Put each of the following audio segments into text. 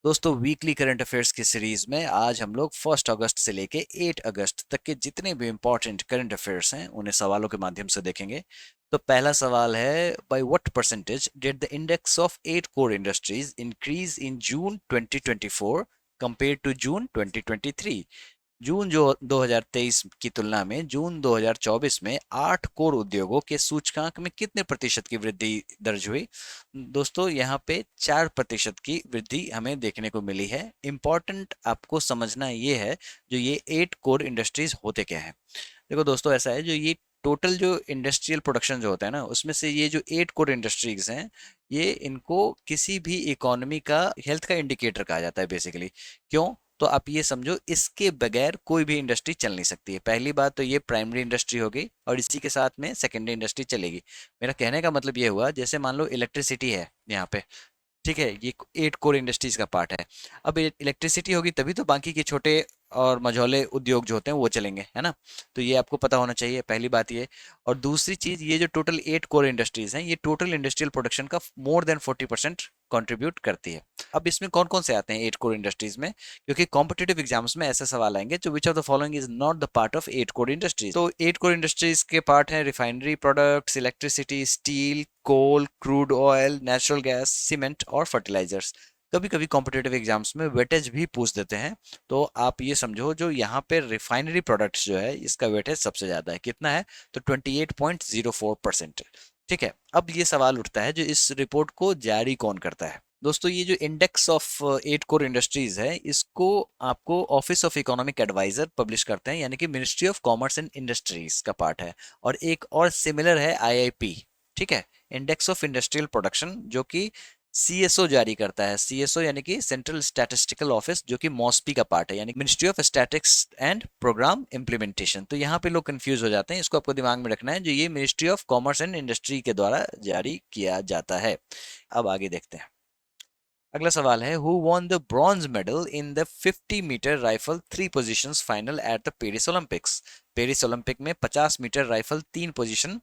दोस्तों weekly current affairs की series में आज हम लोग 1 अगस्त से लेके 8 अगस्त तक के जितने भी इंपॉर्टेंट करंट अफेयर्स हैं उन्हें सवालों के माध्यम से देखेंगे। तो पहला सवाल है, by what percentage did the index of 8 core industries increase in June 2024 compare to June 2023। June जो 2023 की तुलना में जून 2024 में 8 कोर उद्योगों के सूचकांक में कितने प्रतिशत की वृद्धि दर्ज हुई। दोस्तों यहाँ पे 4% की वृद्धि हमें देखने को मिली है। इंपॉर्टेंट आपको समझना ये है, जो ये 8 कोर इंडस्ट्रीज होते क्या है। देखो दोस्तों, ऐसा है, जो ये टोटल जो इंडस्ट्रियल प्रोडक्शन जो होता है ना, उसमें से ये जो 8 कोर इंडस्ट्रीज हैं, ये इनको किसी भी इकोनॉमी का हेल्थ का इंडिकेटर कहा जाता है बेसिकली। क्यों? तो आप ये समझो, इसके बगैर कोई भी इंडस्ट्री चल नहीं सकती है। पहली बात तो ये प्राइमरी इंडस्ट्री होगी और इसी के साथ में सेकेंडरी इंडस्ट्री चलेगी। मेरा कहने का मतलब ये हुआ, जैसे मान लो इलेक्ट्रिसिटी है यहाँ पे, ठीक है, ये 8 कोर इंडस्ट्रीज का पार्ट है। अब इलेक्ट्रिसिटी होगी तभी तो बाकी के छोटे और मझौले उद्योग जो होते हैं वो चलेंगे, है ना। तो ये आपको पता होना चाहिए, पहली बात ये। और दूसरी चीज, ये जो टोटल 8 कोर इंडस्ट्रीज हैं, ये टोटल इंडस्ट्रियल प्रोडक्शन का मोर देन 40% कंट्रीब्यूट करती है। अब इसमें कौन कौन से आते हैं 8 कोर इंडस्ट्रीज में, क्योंकि कॉम्पिटेटिव एग्जाम्स में ऐसे सवाल आएंगे, तो which of the following is not the part of 8 core industries. तो 8 कोर इंडस्ट्रीज के पार्ट हैं refinery products, electricity, steel, coal, crude oil, natural gas, cement और फर्टिलाइजर्स। कभी कभी कॉम्पिटेटिव एग्जाम्स में वेटेज भी पूछ देते हैं। तो आप ये समझो, जो यहाँ पे रिफाइनरी प्रोडक्ट्स जो है, इसका वेटेज सबसे ज्यादा है। कितना है? तो 28.04%। ठीक है, अब ये सवाल उठता है, जो इस रिपोर्ट को जारी कौन करता है। दोस्तों, ये जो इंडेक्स ऑफ 8 कोर इंडस्ट्रीज है, इसको आपको office of economic adviser publish करते हैं, यानी कि ministry of commerce and industries का पार्ट है। और एक और सिमिलर है आईआईपी, ठीक है, इंडेक्स ऑफ इंडस्ट्रियल प्रोडक्शन, जो कि सीएसओ जारी करता है। सीएसओ यानी कि सेंट्रल स्टैटिस्टिकल ऑफिस, जो कि मॉस्पी का पार्ट है, यानी ministry of statics and programme implementation. तो यहाँ पे लोग कंफ्यूज हो जाते हैं, इसको आपको दिमाग में रखना है, जो ये ministry of commerce and industry के द्वारा जारी किया जाता है। अब आगे देखते हैं। अगला सवाल है, who won the bronze medal in the 50 metre rifle 3 positions final at the Paris Olympics. Paris Olympic में 50 मीटर राइफल 3 पोजीशन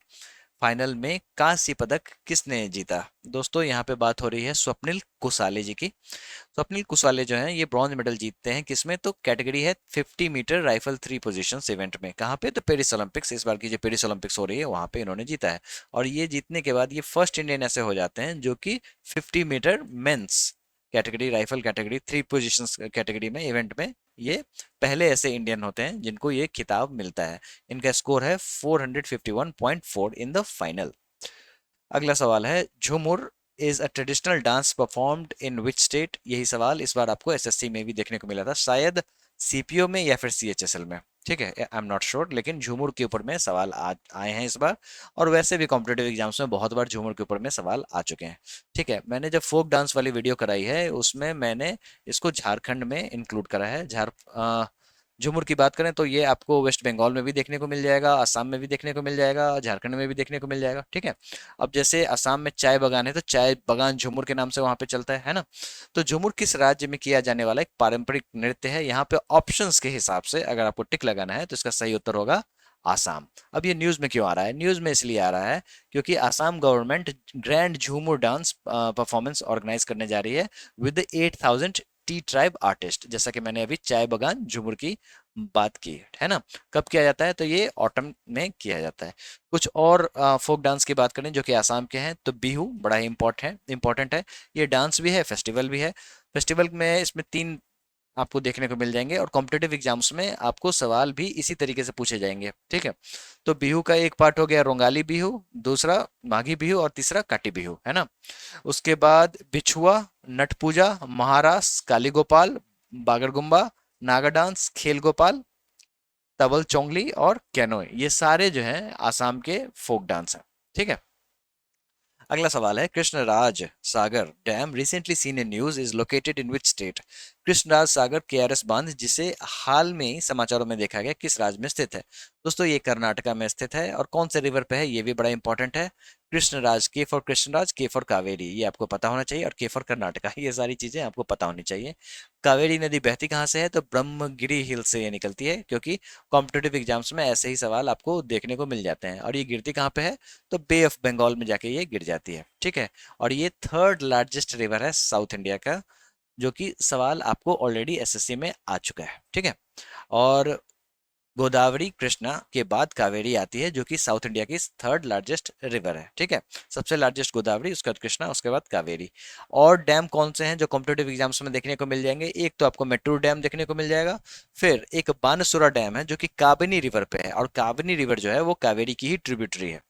फाइनल में कांस्य पदक किसने जीता। दोस्तों, यहाँ पे बात हो रही है स्वप्निल कुसाले जी की। स्वप्निल कुसाले जो हैं, ये ब्रॉन्ज मेडल जीतते हैं किसमें? तो कैटेगरी है 50 मीटर राइफल 3 पोजीशन इवेंट में। कहाँ पे? तो पेरिस ओलंपिक्स, इस बार की जो पेरिस ओलंपिक्स हो रही है वहां पे इन्होंने जीता है। और ये जीतने के बाद ये फर्स्ट इंडियन ऐसे हो जाते हैं जो कि 50 metre men's category, rifle category 3 positions category में इवेंट में ये पहले ऐसे इंडियन होते हैं जिनको ये खिताब मिलता है। इनका स्कोर है 451.4 इन द फाइनल। अगला सवाल है, Jhumur is a traditional dance performed in which state. यही सवाल इस बार आपको एसएससी में भी देखने को मिला था, शायद सीपीओ में या फिर सीएचएसएल में। ठीक है, आई एम नॉट श्योर, लेकिन झूमुर के ऊपर में सवाल आए हैं इस बार। और वैसे भी कॉम्पिटेटिव एग्जाम्स में बहुत बार झूमुर के ऊपर में सवाल आ चुके हैं। ठीक है, मैंने जब फोक डांस वाली वीडियो कराई है, उसमें मैंने इसको झारखंड में इंक्लूड करा है। झूमर की बात करें तो ये आपको वेस्ट बंगाल में भी देखने को मिल जाएगा, असम में भी देखने को मिल जाएगा, झारखंड में भी देखने को मिल जाएगा। ठीक है, अब जैसे असम में चाय बगान है, तो चाय बगान झूमर के नाम से वहां पे चलता है ना। तो झूमर किस राज्य में किया जाने वाला एक पारंपरिक नृत्य है? यहाँ पे ऑप्शंस के हिसाब से अगर आपको टिक लगाना है तो इसका सही उत्तर होगा आसाम। अब ये न्यूज में क्यों आ रहा है? न्यूज में इसलिए आ रहा है क्योंकि आसाम गवर्नमेंट ग्रैंड झूमर डांस परफॉर्मेंस ऑर्गेनाइज करने जा रही है विद 8,000 टी ट्राइब आर्टिस्ट। जैसा कि मैंने अभी चाय बगान झूमर की बात की है ना। कब किया जाता है? तो ये ऑटम में किया जाता है। कुछ और फोक डांस की बात करें जो कि आसाम के हैं, तो बिहू बड़ा ही इंपॉर्टेंट है। ये डांस भी है, फेस्टिवल भी है। फेस्टिवल में इसमें 3 आपको देखने को मिल जाएंगे, और कॉम्पिटेटिव एग्जाम्स में आपको सवाल भी इसी तरीके से पूछे जाएंगे। ठीक है, तो बिहू का एक पार्ट हो गया रोंगाली बिहू, दूसरा माघी बिहू और तीसरा काटी बिहू, है ना। उसके बाद बिछुआ, नट पूजा, महारास, काली गोपाल, बागरगुम्बा, नागा डांस, खेल गोपाल, तवल चोंगली और कैनोए, ये सारे जो हैं आसाम के फोक डांस हैं। ठीक है, अगला सवाल है, Krishnaraja Sagar dam recently seen in news is located in which state. Krishnaraja Sagar KRS बांध, जिसे हाल में ही समाचारों में देखा गया, किस राज्य में स्थित है? दोस्तों, ये कर्नाटका में स्थित है। और कौन से रिवर पे है, ये भी बड़ा इंपॉर्टेंट है। कृष्णराज, के फॉर कृष्णराज, के फॉर कावेरी, ये आपको पता होना चाहिए, और के फॉर कर्नाटका, ये सारी चीजें आपको पता होनी चाहिए। कावेरी नदी बहती कहाँ से है? तो ब्रह्मगिरी हिल से ये निकलती है, क्योंकि कॉम्पिटेटिव एग्जाम्स में ऐसे ही सवाल आपको देखने को मिल जाते हैं। और ये गिरती कहाँ पे है? तो बे ऑफ बंगाल में जाके ये गिर जाती है। ठीक है, और ये थर्ड लार्जेस्ट रिवर है साउथ इंडिया का। जो कि सवाल आपको ऑलरेडी एसएससी में आ चुका है, ठीक है। और गोदावरी कृष्णा के बाद कावेरी आती है, जो कि साउथ इंडिया की थर्ड लार्जेस्ट रिवर है, ठीक है। सबसे लार्जेस्ट गोदावरी, उसके बाद कृष्णा, उसके बाद कावेरी। और डैम कौन से हैं जो कॉम्पिटेटिव एग्जाम्स में देखने को मिल जाएंगे? एक तो आपको मेट्रो डैम देखने को मिल जाएगा, फिर एक बानसुरा डैम है जो कि काबिनी रिवर पे है, और काबिनी रिवर जो है वो कावेरी की ही ट्रिब्यूटरी है,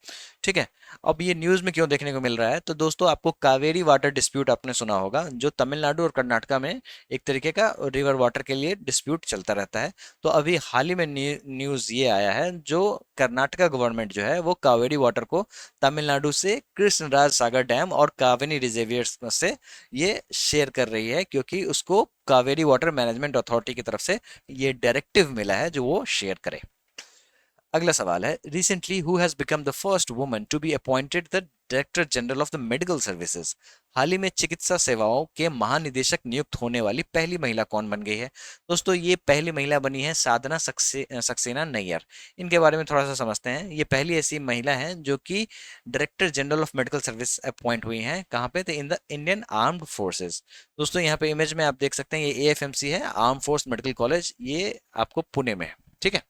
ठीक है। अब ये न्यूज में क्यों देखने को मिल रहा है? तो दोस्तों, आपको कावेरी वाटर डिस्प्यूट आपने सुना होगा, जो तमिलनाडु और कर्नाटका में एक तरीके का रिवर वाटर के लिए डिस्प्यूट चलता रहता है। तो अभी हाल ही में न्यूज ये आया है, जो कर्नाटका गवर्नमेंट जो है वो कावेरी वाटर को तमिलनाडु से कृष्णराज सागर डैम और कावेरी रिजर्वियर्स से ये शेयर कर रही है, क्योंकि उसको कावेरी वाटर मैनेजमेंट अथॉरिटी की तरफ से ये डायरेक्टिव मिला है जो वो शेयर करे। अगला सवाल है, recently who has become the first woman to be appointed the director general of the medical services? हाल ही में चिकित्सा सेवाओं के महानिदेशक नियुक्त होने वाली पहली महिला कौन बन गई है? दोस्तों, ये पहली महिला बनी है साधना सक्सेना नैयर। इनके बारे में थोड़ा सा समझते हैं। ये पहली ऐसी महिला है जो कि director general of medical service appoint हुई हैं। कहाँ पे? तो in the Indian armed forces. दोस्तों, यहाँ पे इमेज में आप देख सकते हैं, ये एएफएमसी है, आर्म फोर्स मेडिकल कॉलेज, ये आपको पुणे में है, ठीक है।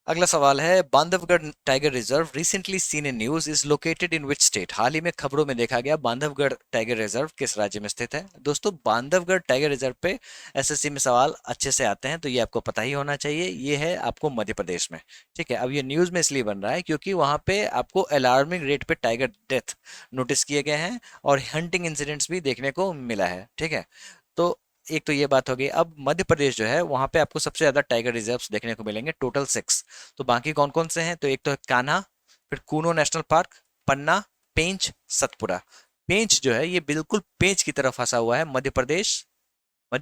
अगला सवाल है, Bandhavgarh tiger reserve recently seen in news is located in which state? हाल ही में खबरों में देखा गया बांधवगढ़ टाइगर रिजर्व किस राज्य में स्थित है? दोस्तों, बांधवगढ़ टाइगर रिजर्व पे एसएससी में सवाल अच्छे से आते हैं, तो ये आपको पता ही होना चाहिए। ये है आपको मध्य प्रदेश में, ठीक है। अब ये न्यूज में इसलिए बन रहा है क्योंकि वहां पे आपको अलार्मिंग रेट पे टाइगर डेथ नोटिस किए गए हैं, और हंटिंग इंसिडेंट्स भी देखने को मिला है, ठीक है। तो एक तो ये बात हो गई। अब मध्य प्रदेश जो है वहां पे आपको सबसे ज्यादा टाइगर रिजर्व्स देखने को मिलेंगे, टोटल 6। तो बाकी कौन कौन से हैं? तो एक तो है कान्हा, फिर कूनो नेशनल पार्क, पन्ना, पेंच, सतपुरा। पेंच जो है ये बिल्कुल पेंच की तरफ फंसा हुआ है, मध्य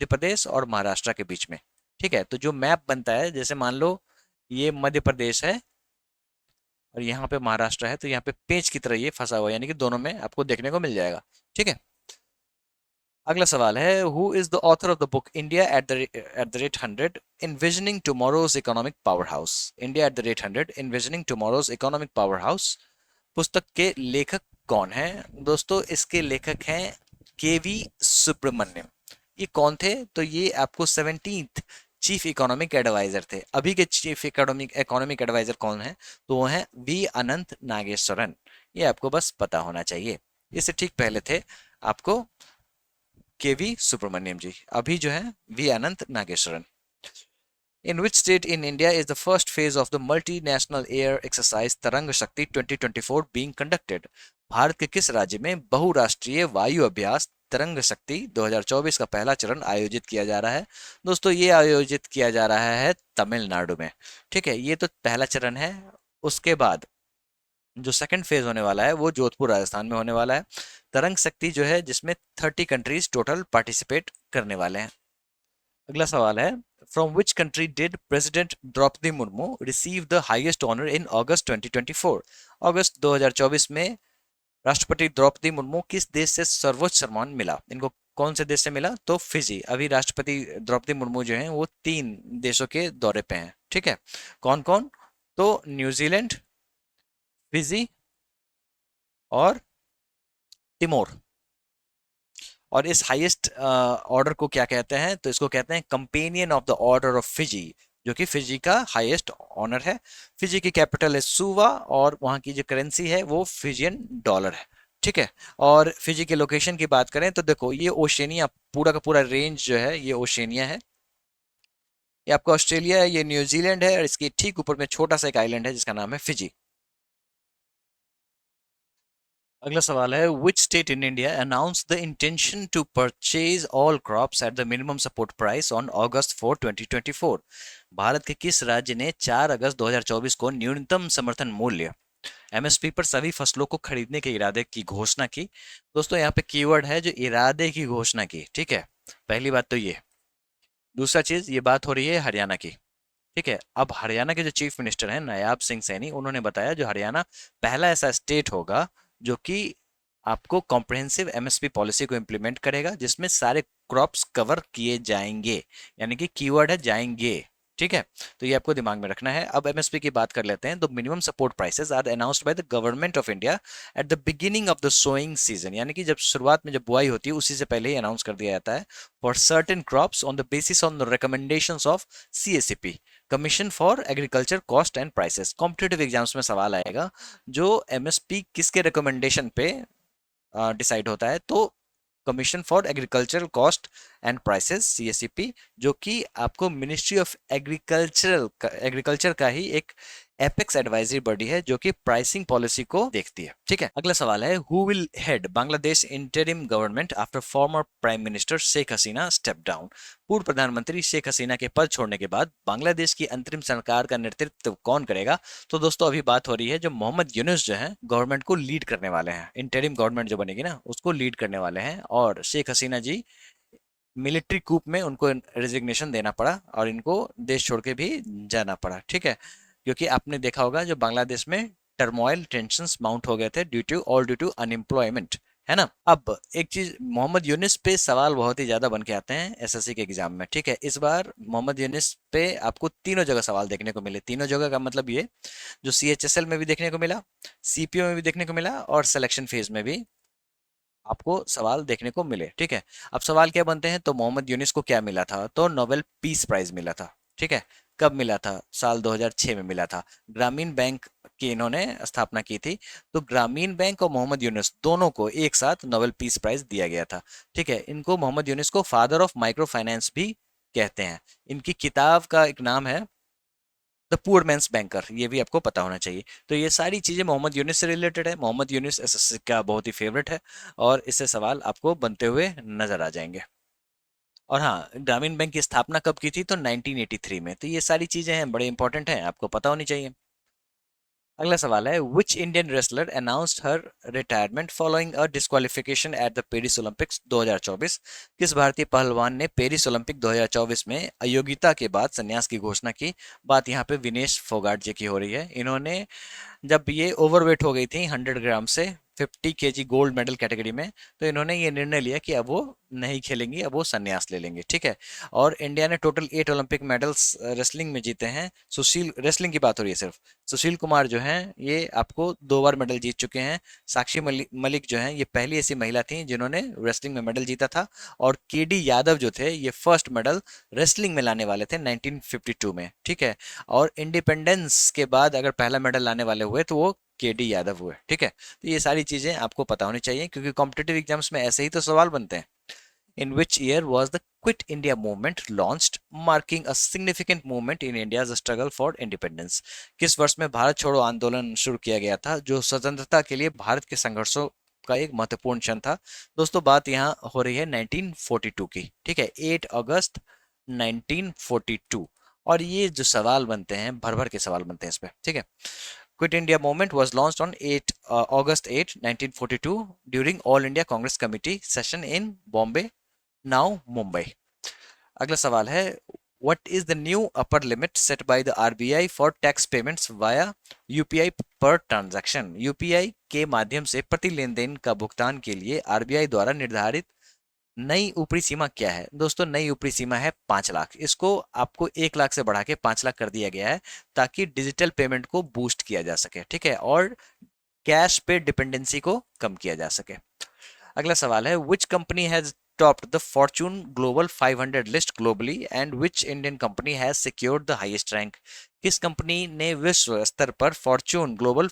प्रदेश और महाराष्ट्र के बीच में, ठीक है। तो जो मैप बनता है, जैसे मान लो ये मध्य प्रदेश है और यहाँ पे महाराष्ट्र है, तो यहाँ पे पेंच की तरह ये फंसा हुआ है, यानी कि दोनों में आपको देखने को मिल जाएगा, ठीक है। अगला सवाल है, who is the author of the book India at the rate 100 envisioning tomorrow's economic powerhouse? India at the rate 100 envisioning tomorrow's economic powerhouse पुस्तक के लेखक कौन है? दोस्तों, इसके लेखक हैं केवी सुब्रमण्यम। ये कौन थे? तो ये आपको 17th चीफ इकोनॉमिक एडवाइजर थे। अभी के चीफ इकोनॉमिक एडवाइजर कौन है? तो वो हैं वी अनंत नागेश्वरन। ये आपको बस पता होना चाहिए। इससे ठीक पहले थे आपको केवी सुब्रमण्यम जी, अभी जो है V Anant Nageswaran. In which state in India is the first phase of the multinational air exercise तरंग शक्ति 2024 being conducted? भारत के किस राज्य में बहुराष्ट्रीय वायु अभ्यास तरंग शक्ति 2024 का पहला चरण आयोजित किया जा रहा है? दोस्तों, ये आयोजित किया जा रहा है तमिलनाडु में, ठीक है। ये तो पहला चरण है। उसके बाद जो सेकंड फेज होने वाला है वो जोधपुर राजस्थान में होने वाला है। तरंग शक्ति जो है जिसमें 30 कंट्रीज टोटल पार्टिसिपेट करने वाले हैं। अगला सवाल है, from which country did president Droupadi Murmu receive the highest honour in August 2024? अगस्त 2024 में राष्ट्रपति द्रौपदी मुर्मू किस देश से सर्वोच्च सम्मान मिला? इनको कौन से देश से मिला? तो फिजी। अभी राष्ट्रपति द्रौपदी मुर्मू जो हैं वो 3 देशों के दौरे पे हैं, ठीक है। कौन कौन? तो न्यूजीलैंड, फिजी और तिमोर। और इस हाईएस्ट ऑर्डर को क्या कहते हैं? तो इसको कहते हैं companion of the order of Fiji, जो कि फिजी का हाईएस्ट ऑनर है। फिजी की कैपिटल है सुवा, और वहाँ की जो करेंसी है वो फिजियन डॉलर है, ठीक है। और फिजी के लोकेशन की बात करें तो देखो, ये ओशेनिया, पूरा का पूरा रेंज जो है ये ओशेनिया है। ये आपका ऑस्ट्रेलिया है, ये न्यूजीलैंड है, और इसके ठीक ऊपर में छोटा सा एक आइलैंड है जिसका नाम है फिजी। अगला सवाल है, which state in India announce the intention to purchase all crops at the minimum support price on August 4 2024? Bharat के किस राज्य ने 4 अगस्त 2024 को न्यूनतम समर्थन मूल्य एमएसपी पर सभी फसलों को खरीदने के इरादे की घोषणा की? दोस्तों, यहाँ पे कीवर्ड है जो इरादे की घोषणा की, ठीक है। पहली बात तो ये। दूसरा चीज, ये बात हो रही है हरियाणा की, ठीक है। अब हरियाणा के जो चीफ मिनिस्टर हैं नायाब सिंह सैनी, उन्होंने बताया जो हरियाणा पहला ऐसा स्टेट होगा जो कि आपको कॉम्प्रिहेंसिव एमएसपी पॉलिसी को इम्प्लीमेंट करेगा, जिसमें सारे क्रॉप्स कवर किए जाएंगे, यानी कि कीवर्ड है जाएंगे, ठीक है, तो ये आपको दिमाग में रखना है। अब एमएसपी की बात कर लेते हैं। तो minimum support prices are announced by the government of India at the beginning of the sowing season, यानी कि जब शुरुआत में जब बुआई होती है उसी से पहले ही अनाउंस कर दिया जाता है, for certain crops on the basis on the recommendations of CSCP, commission for agriculture cost and prices. Competitive exams में सवाल आएगा जो एमएसपी किसके रिकमेंडेशन पे डिसाइड होता है, तो commission for agricultural cost and prices CSCP, जो कि आपको मिनिस्ट्री ऑफ एग्रीकल्चर का ही एक एपेक्स एडवाइजरी बॉडी है जो कि प्राइसिंग पॉलिसी को देखती है। ठीक है, अगला सवाल है, who will head Bangladesh interim government after former prime minister Sheikh Hasina step down. पूर्व प्रधानमंत्री शेख हसीना के पद छोड़ने के बाद बांग्लादेश की अंतरिम सरकार का नेतृत्व कौन करेगा। तो दोस्तों अभी बात हो रही है जो मोहम्मद यूनुस जो है गवर्नमेंट को लीड करने वाले हैं, इंटरिम गवर्नमेंट जो बनेगी ना उसको लीड करने वाले हैं, और शेख हसीना जी मिलिट्री कूप में उनको रेजिग्नेशन देना पड़ा और इनको देश छोड़ के भी जाना पड़ा। ठीक है, क्योंकि आपने देखा होगा जो बांग्लादेश में टर्मोइल टेंशंस माउंट हो गए थे ड्यू टू अनएम्प्लॉयमेंट, है ना। अब एक चीज, मोहम्मद यूनिस पे सवाल बहुत ही ज्यादा बन के आते हैं एसएससी के एग्जाम में। ठीक है, इस बार मोहम्मद यूनिस पे आपको तीनों जगह सवाल देखने को मिले। तीनों जगह का मतलब ये, जो सीएचएसएल में भी देखने को मिला, सीपीओ में भी देखने को मिला, और सिलेक्शन फेज में भी आपको सवाल देखने को मिले। ठीक है, अब सवाल क्या बनते हैं, तो मोहम्मद यूनिस को क्या मिला था, तो नोबेल पीस प्राइज मिला था। ठीक है, कब मिला था, साल 2006 में मिला था। ग्रामीण बैंक की इन्होंने स्थापना की थी, तो ग्रामीण बैंक और मोहम्मद यूनुस दोनों को एक साथ नोबेल पीस प्राइज दिया गया था। ठीक है, इनको मोहम्मद यूनुस को फादर ऑफ माइक्रो फाइनेंस भी कहते हैं। इनकी किताब का एक नाम है द पुअर मैन्स बैंकर, ये भी आपको पता होना चाहिए। तो ये सारी चीजें मोहम्मद यूनुस से रिलेटेड है। मोहम्मद यूनुस एसएससी का बहुत ही फेवरेट है और इससे सवाल आपको बनते हुए नजर आ जाएंगे। और हाँ, ग्रामीण बैंक की स्थापना कब की थी, तो 1983 में। तो ये सारी चीजें हैं, बड़े इंपॉर्टेंट हैं, आपको पता होनी चाहिए। अगला सवाल है, which Indian wrestler announced her retirement following a disqualification eight the Paris Olympics 2024। किस भारतीय पहलवान ने पेरिस ओलंपिक 2024 में अयोग्यता के बाद संन्यास की घोषणा की। बात यहाँ पे विनेश फोगाट जी की हो रही है। इन्होंने, जब ये ओवरवेट हो गई थी 100 ग्राम से 50 केजी गोल्ड मेडल कैटेगरी में, तो इन्होंने ये निर्णय लिया कि अब वो नहीं खेलेंगी, अब वो संन्यास ले लेंगे। ठीक है, और इंडिया ने टोटल 8 ओलंपिक मेडल्स रेसलिंग में जीते हैं। सुशील, रेसलिंग की बात हो रही है सिर्फ, सुशील कुमार जो हैं ये आपको 2 बार मेडल जीत चुके हैं। साक्षी मलिक जो हैं ये पहली ऐसी महिला थी जिन्होंने रेसलिंग में मेडल जीता था। और केडी यादव जो थे ये फर्स्ट मेडल रेसलिंग में लाने वाले थे 1952 में। ठीक है, और इंडिपेंडेंस के बाद अगर पहला मेडल लाने वाले हुए तो वो केडी यादव हुए। ठीक है, तो ये सारी चीजें आपको पता होनी चाहिए क्योंकि कॉम्पिटेटिव एग्जाम्स में ऐसे ही तो सवाल बनते हैं। In which year was the quit India movement launched, marking a significant movement in India's struggle for independence. किस वर्ष में भारत छोड़ो आंदोलन शुरू किया गया था, जो स्वतंत्रता के लिए भारत के संघर्षों का एक महत्वपूर्ण क्षण था। दोस्तों बात यहाँ हो रही है 1942 की। ठीक है, 8 अगस्त 1942। और ये जो सवाल बनते हैं, भर भर के सवाल बनते हैं इस पे। ठीक है, Quit India movement was launched on August 8, 1942 during All India Congress Committee session in Bombay, now Mumbai. अगला सवाल है, What is the new upper limit set by the RBI for tax payments via UPI per transaction? UPI के माध्यम से प्रति लेन then का भुगतान के लिए आरबीआई द्वारा निर्धारित नई ऊपरी सीमा क्या है। दोस्तों नई ऊपरी सीमा है 5 लाख। इसको आपको 1 लाख से बढ़ा के 5 लाख कर दिया गया है ताकि डिजिटल पेमेंट को बूस्ट किया जा सके। ठीक है, और कैश पे डिपेंडेंसी को कम किया जा सके। अगला सवाल है, which company has topped the Fortune Global 500 list globally and which Indian company has secured the highest rank? किस कंपनी ने विश्व स्तर पर फॉर्च्यून ग्लोबल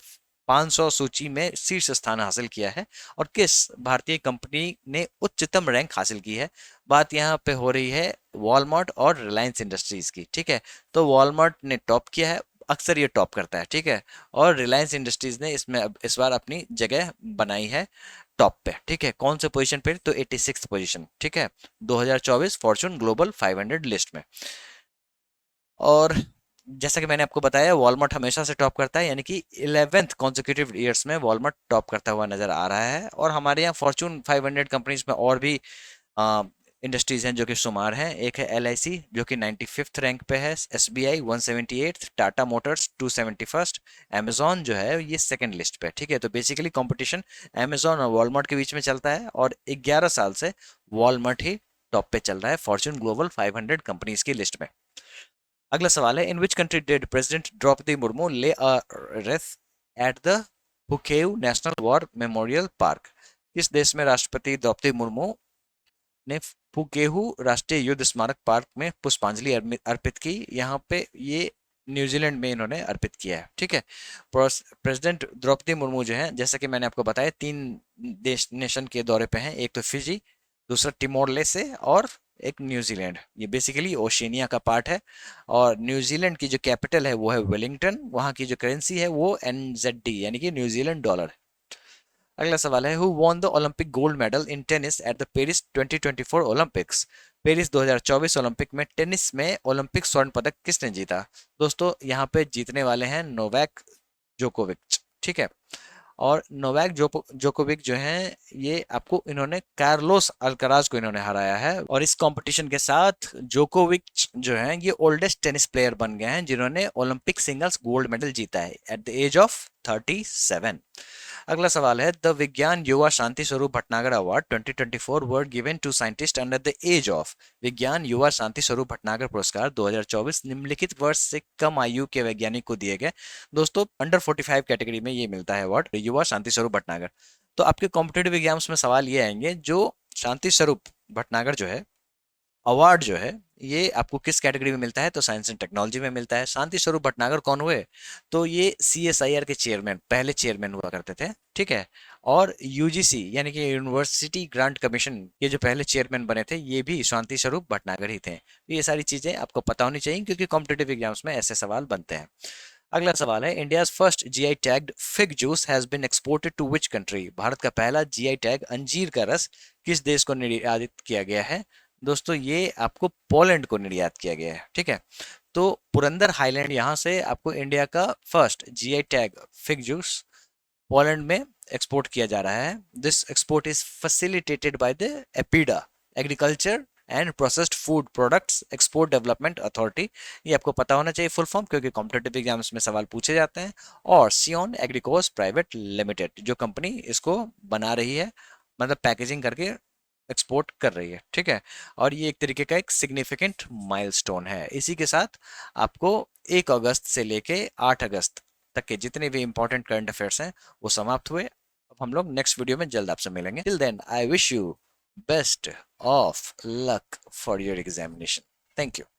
500 सूची में शीर्ष स्थान हासिल किया है और किस भारतीय कंपनी ने उच्चतम रैंक हासिल की है। बात यहाँ पे हो रही है वॉलमार्ट और रिलायंस इंडस्ट्रीज की। ठीक है, तो वॉलमार्ट ने टॉप किया है, अक्सर ये टॉप करता है। ठीक है, और रिलायंस इंडस्ट्रीज ने इसमें इस बार अपनी जगह बनाई है टॉप पे। ठीक है, कौन से पोजीशन पे, तो 86 पोजीशन। ठीक है, 2024 फॉर्च्यून ग्लोबल 500 लिस्ट में। और जैसा कि मैंने आपको बताया वॉलमार्ट हमेशा से टॉप करता है, यानी कि 11th कॉन्जिक्यूटिव ईयर्स में वॉलमार्ट टॉप करता हुआ नजर आ रहा है। और हमारे यहाँ फॉर्च्यून 500 कंपनीज में और भी इंडस्ट्रीज हैं जो कि शुमार हैं। एक है एलआईसी जो कि 95th रैंक पे है, SBI 178th, Tata Motors 271st, Amazon जो है ये सेकंड लिस्ट पे। ठीक है, तो बेसिकली कंपटीशन अमेजॉन और वॉलमार्ट के बीच में चलता है और 11 साल से वॉलमार्ट ही टॉप पे चल रहा है फॉर्च्यून ग्लोबल 500 कंपनीज की लिस्ट में। अगला सवाल है, in which country did president Droupadi Murmu lay a wreath at the Pukeahu national war memorial park? किस देश में राष्ट्रपति द्रौपदी मुर्मू ने फुकेहू राष्ट्रीय युद्ध स्मारक पार्क में पुष्पांजलि अर्पित की? यहाँ पे ये न्यूजीलैंड में इन्होंने अर्पित किया है। ठीक है, प्रेसिडेंट द्रौपदी मुर्मू जो है, जैसा कि मैंने आपको बताया, 3 देश नेशन के दौरे पे हैं। एक तो फिजी, दूसरा टिमोर लेसे और एक न्यूजीलैंड। ये बेसिकली ओशिनिया का पार्ट है। और न्यूजीलैंड की जो कैपिटल है वो है वेलिंगटन। वहाँ की जो करेंसी है वो NZD यानी कि न्यूजीलैंड डॉलर। अगला सवाल है, who won the Olympic gold medal in tennis eight the Paris 2024 Olympics? Paris 2024 Olympic में टेनिस में ओलंपिक स्वर्ण पदक किसने जीता? दोस्तों यहाँ पे जीतने वाले हैं नोवाक जोकोविच। ठीक है, और नोवाक जोकोविक जो हैं, ये आपको इन्होंने कार्लोस अल्कराज को इन्होंने हराया है। और इस कंपटीशन के साथ जोकोविच जो हैं ये ओल्डेस्ट टेनिस प्लेयर बन गए हैं जिन्होंने ओलंपिक सिंगल्स गोल्ड मेडल जीता है एट द एज ऑफ 37। अगला सवाल है, द विज्ञान Yuva Shanti Swarup Bhatnagar award 2024 were given to scientist under the age of. Vigyan Yuva Shanti Swarup Bhatnagar पुरस्कार 2024 निम्नलिखित वर्ष से कम आयु के वैज्ञानिक को दिए गए। दोस्तों अंडर 45 कैटेगरी में ये मिलता है अवार्ड, युवा शांति स्वरूप भटनागर। तो आपके कॉम्पिटेटिव एग्जाम्स में सवाल ये आएंगे, जो शांति स्वरूप भटनागर जो है अवार्ड जो है ये आपको किस कैटेगरी में मिलता है? तो साइंस एंड टेक्नोलॉजी में मिलता है। शांति स्वरूप भटनागर कौन हुए? तो ये CSIR के चेयरमैन, पहले चेयरमैन हुआ करते थे। ठीक है, और UGC यानी कि यूनिवर्सिटी ग्रांट कमीशन के जो पहले चेयरमैन बने थे ये भी शांति स्वरूप भटनागर ही थे। तो ये सारी चीजें आपको पता होनी चाहिए क्योंकि कॉम्पिटेटिव एग्जाम्स में ऐसे सवाल बनते हैं। अगला सवाल है, India's first GI tagged fig juice has been exported to which country? Bharat का पहला GI टैग अंजीर का रस किस देश को निर्यातित किया गया है? दोस्तों ये आपको पोलैंड को निर्यात किया गया है। ठीक है, तो पुरंदर हाईलैंड यहाँ से आपको इंडिया का first GI tag fig juice Poland में एक्सपोर्ट किया जा रहा है। This export is facilitated by the APEDA, agriculture and processed food products export development authority. ये आपको पता होना चाहिए फुल फॉर्म, क्योंकि कॉम्पिटेटिव एग्जाम्स में सवाल पूछे जाते हैं। और सियोन एग्रीकोस प्राइवेट लिमिटेड जो कंपनी इसको बना रही है, मतलब पैकेजिंग करके एक्सपोर्ट कर रही है। ठीक है, और ये एक तरीके का एक सिग्निफिकेंट माइलस्टोन है। इसी के साथ आपको 1 अगस्त से लेके 8 अगस्त तक के जितने भी इंपॉर्टेंट करंट अफेयर्स हैं वो समाप्त हुए। अब हम लोग नेक्स्ट वीडियो में जल्द आपसे मिलेंगे। Till then I wish you best of luck for your examination. Thank you.